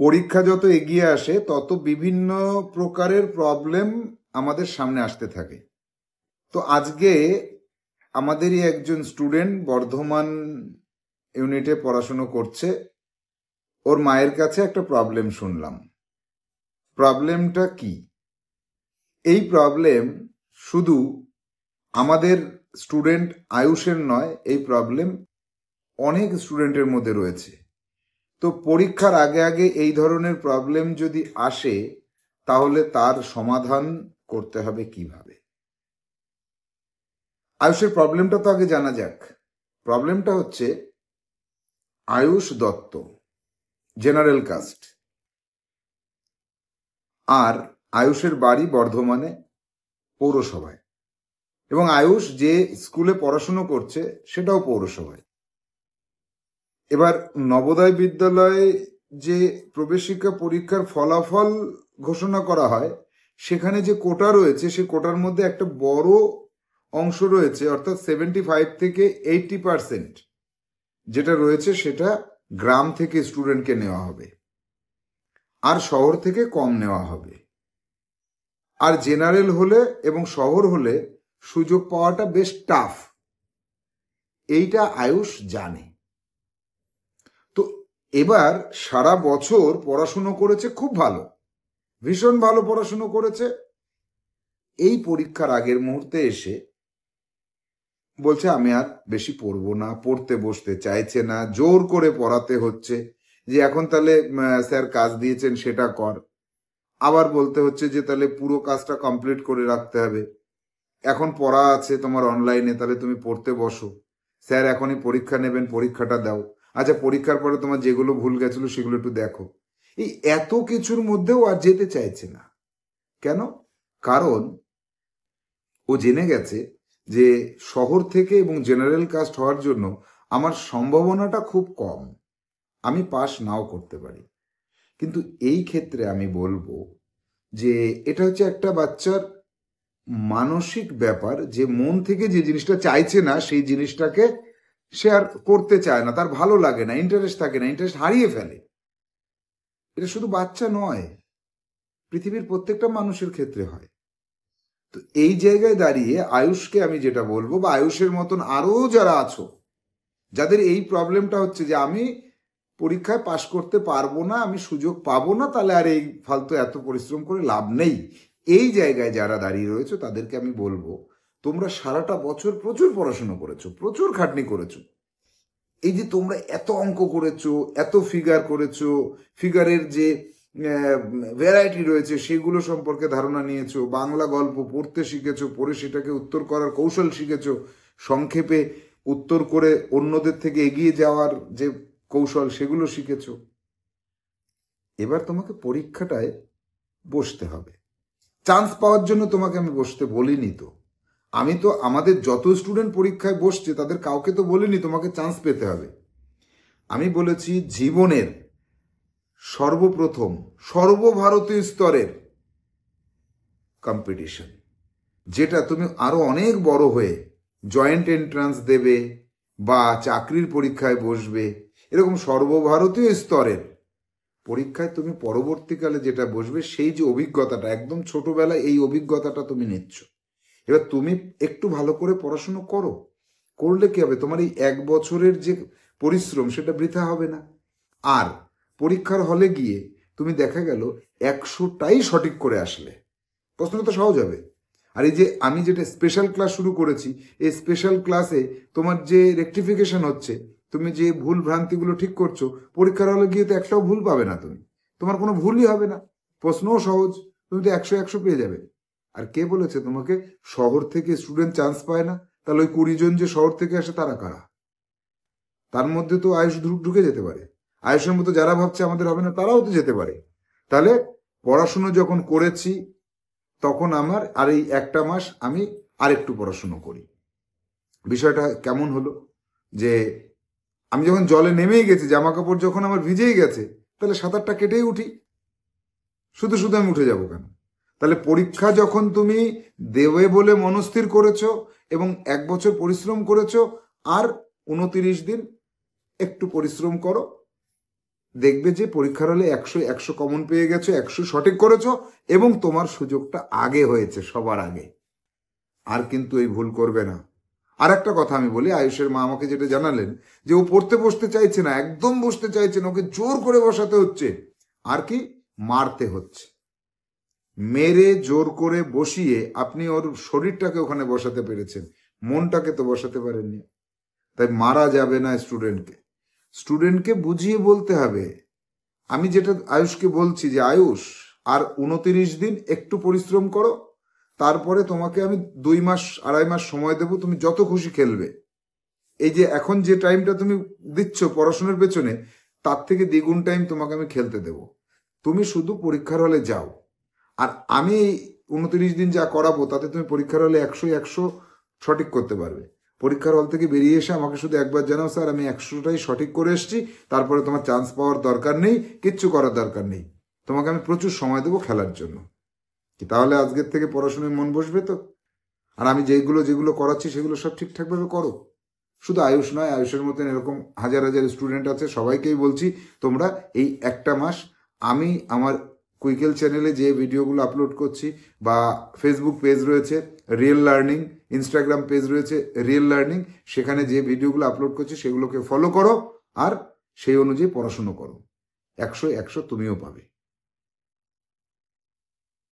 পরীক্ষা যত এগিয়ে আসে তত বিভিন্ন প্রকারের প্রবলেম আমাদের সামনে আসতে থাকে। তো আজকে আমাদেরই একজন স্টুডেন্ট বর্ধমান ইউনিটে পড়াশুনো করছে, ওর মায়ের কাছে একটা প্রবলেম শুনলাম। প্রবলেমটা কি? এই প্রবলেম শুধু আমাদের স্টুডেন্ট আয়ুষের নয়, এই প্রবলেম অনেক স্টুডেন্টের মধ্যে রয়েছে। তো পরীক্ষার আগে আগে এই ধরনের প্রবলেম যদি আসে তাহলে তার সমাধান করতে হবে কিভাবে? আয়ুষের প্রবলেমটা তো আগে জানা যাক। প্রবলেমটা হচ্ছে আয়ুষ দত্ত, জেনারেল কাস্ট, আর আয়ুষের বাড়ি বর্ধমানে পৌরসভায়, এবং আয়ুষ যে স্কুলে পড়াশুনো করছে সেটাও পৌরসভায়। এবার নবোদয় বিদ্যালয়ে যে প্রবেশিকা পরীক্ষার ফলাফল ঘোষণা করা হয় সেখানে যে কোটা রয়েছে সে কোটার মধ্যে একটা বড় অংশ রয়েছে, অর্থাৎ 75 থেকে 80% যেটা রয়েছে সেটা গ্রাম থেকে স্টুডেন্টকে নেওয়া হবে, আর শহর থেকে কম নেওয়া হবে। আর জেনারেল হলে এবং শহর হলে সুযোগ পাওয়াটা বেশ টাফ, এইটা আয়ুষ জানে। তো এবার সারা বছর পড়াশুনো করেছে, খুব ভালো, ভীষণ ভালো পড়াশুনো করেছে। এই পরীক্ষার আগের মুহূর্তে এসে বলছে আমি আর বেশি পড়বো না, পড়তে বসতে চাইছে না, জোর করে পড়াতে হচ্ছে যে এখন তাহলে স্যার কাজ দিয়েছেন সেটা কর। আবার বলতে হচ্ছে যে তাহলে পুরো কাজটা কমপ্লিট করে রাখতে হবে, এখন পড়া আছে তোমার অনলাইনে, তাহলে তুমি পড়তে বসো, স্যার এখনই পরীক্ষা নেবেন, পরীক্ষাটা দাও, আচ্ছা পরীক্ষার পরে তোমার যেগুলো ভুল গেছিল সেগুলো একটু দেখো। এই এত কিছুর মধ্যেও আর যেতে চাইছে না। কেন? কারণ ও জেনে গেছে যে শহর থেকে এবং জেনারেল কাস্ট হওয়ার জন্য আমার সম্ভাবনাটা খুব কম, আমি পাস নাও করতে পারি। কিন্তু এই ক্ষেত্রে আমি বলবো যে এটা হচ্ছে একটা বাচ্চার মানসিক ব্যাপার, যে মন থেকে যে জিনিসটা চাইছে না সেই জিনিসটাকে সে আর করতে চায় না, তার ভালো লাগে না, ইন্টারেস্ট থাকে না, ইন্টারেস্ট হারিয়ে ফেলে। এটা শুধু বাচ্চা নয়, পৃথিবীর প্রত্যেকটা মানুষের ক্ষেত্রে হয়। তো এই জায়গায় দাঁড়িয়ে আয়ুষকে আমি যেটা বলবো, বা আয়ুষের মতন আরো যারা আছো যাদের এই প্রবলেমটা হচ্ছে যে আমি পরীক্ষায় পাশ করতে পারবো না, আমি সুযোগ পাবো না, তাহলে আর এই ফালতু এত পরিশ্রম করে লাভ নেই, এই জায়গায় যারা দাঁড়িয়ে রয়েছে তাদেরকে আমি বলবো তোমরা সারাটা বছর প্রচুর পড়াশোনা করেছো, প্রচুর খাটনি করেছো, এই যে তোমরা এত অঙ্ক করেছো, এত ফিগার করেছো, ফিগারের যে ভ্যারাইটি রয়েছে সেগুলো সম্পর্কে ধারণা নিয়েছো, বাংলা গল্প পড়তে শিখেছো, পড়ে সেটাকে উত্তর করার কৌশল শিখেছো, সংক্ষেপে উত্তর করে অন্যদের থেকে এগিয়ে যাওয়ার যে কৌশল সেগুলো শিখেছো। এবার তোমাকে পরীক্ষাটায় বসতে হবে। চান্স পাওয়ার জন্য তোমাকে আমি বসতে বলিনি তো, আমি তো আমাদের যত স্টুডেন্ট পরীক্ষায় বসছে তাদের কাউকে তো বলিনি তোমাকে চান্স পেতে হবে। আমি বলেছি জীবনের সর্বপ্রথম সর্বভারতীয় স্তরের কম্পিটিশন, যেটা তুমি আরো অনেক বড় হয়ে জয়েন্ট এন্ট্রান্স দেবে বা চাকরির পরীক্ষায় বসবে, এরকম সর্বভারতীয় স্তরের পরীক্ষায় তুমি পরবর্তীকালে যেটা বসবে সেই যে অভিজ্ঞতাটা, একদম ছোটবেলায় এই অভিজ্ঞতাটা তুমি নিচ্ছ। এবার তুমি একটু ভালো করে পড়াশুনো করো, করলে কি হবে, তোমার এই 1 বছরের যে পরিশ্রম সেটা বৃথা হবে না। আর পরীক্ষার হলে গিয়ে তুমি দেখা গেল 100টাই সঠিক করে আসলে, প্রশ্নটা তো সহজ হবে। আর এই যে আমি যেটা স্পেশাল ক্লাস শুরু করেছি, এই স্পেশাল ক্লাসে তোমার যে রেকটিফিকেশন হচ্ছে, তুমি যে ভুল ভ্রান্তিগুলো ঠিক করছো, পরীক্ষার হলে গিয়ে তো একটাও ভুল পাবে না, তুমি তোমার কোনো ভুলই হবে না, প্রশ্নও সহজ, তুমি তো 100 পেয়ে যাবে। আর কে বলেছে তোমাকে শহর থেকে স্টুডেন্ট চান্স পায় না? তাহলে ওই 20 জন যে শহর থেকে আসে তারা কারা? তার মধ্যে তো আয়ুষ ঢুকে যেতে পারে, আয়ুষের মতো যারা ভাবছে আমাদের হবে না তারাও তো যেতে পারে। তাহলে পড়াশুনো যখন করেছি তখন আমার আর এই 1টা মাস আমি আরেকটু পড়াশুনো করি। বিষয়টা কেমন হলো যে আমি যখন জলে নেমেই গেছি, জামা কাপড় যখন আমার ভিজেই গেছে, তাহলে সাঁতারটা কেটেই উঠি, শুধু শুধু আমি উঠে যাবো কেন? তাহলে পরীক্ষা যখন তুমি দেবে বলে মনস্থির করেছো এবং 1 বছর পরিশ্রম করেছো, আর 29 দিন একটু পরিশ্রম করো, দেখবে যে পরীক্ষার হলে 100 কমন পেয়ে গেছো, 100 সঠিক করেছো এবং তোমার সুযোগটা আগে হয়েছে, সবার আগে। আর কিন্তু এই ভুল করবে না। আর একটা কথা আমি বলি, আয়ুষের মা আমাকে যেটা জানালেন যে ও পড়তে বসতে চাইছে না, একদম বসতে চাইছে না, ওকে জোর করে বসাতে হচ্ছে, আর কি মারতে হচ্ছে। মেরে জোর করে বসিয়ে আপনি ওর শরীরটাকে ওখানে বসাতে পেরেছেন, মনটাকে তো বসাতে পারেননি। তাই মারা যাবে না স্টুডেন্টকে। স্টুডেন্টকে বুঝিয়ে বলতে হবে। আমি যেটা আয়ুষকে বলছি যে আয়ুষ আর 29 দিন একটু পরিশ্রম করো, তারপরে তোমাকে আমি 2 মাস 2.5 মাস সময় দেবো, তুমি যত খুশি খেলবে। এই যে এখন যে টাইমটা তুমি দিচ্ছ পড়াশোনার পেছনে, তার থেকে দ্বিগুণ টাইম তোমাকে আমি খেলতে দেব। তুমি শুধু পরীক্ষার হলে যাও, আর আমি 29 দিন যা করাবো তাতে তুমি পরীক্ষার হলে 100 সঠিক করতে পারবে। পরীক্ষার হল থেকে বেরিয়ে এসে আমাকে শুধু একবার জানাও, স্যার আমি 100টাই সঠিক করে এসেছি, তারপরে তোমার চান্স পাওয়ার দরকার নেই, কিচ্ছু করার দরকার নেই, তোমাকে আমি প্রচুর সময় দেবো খেলার জন্য। কি তাহলে আজকের থেকে পড়াশোনায় মন বসবে তো? আর আমি যেগুলো করাচ্ছি সেগুলো সব ঠিকঠাকভাবে করো। শুধু আয়ুষ নয়, আয়ুষের মতন এরকম হাজার হাজার স্টুডেন্ট আছে, সবাইকেই বলছি তোমরা এই একটা মাস আমি আমার কুইকেল চ্যানেলে যে ভিডিওগুলো আপলোড করছি, বা ফেসবুক পেজ রয়েছে রিয়েল লার্নিং, ইনস্টাগ্রাম পেজ রয়েছে রিয়েল লার্নিং, সেখানে যে ভিডিওগুলো আপলোড করছি সেগুলোকে ফলো করো আর সেই অনুযায়ী পড়াশুনো করো। 100 তুমিও পাবে।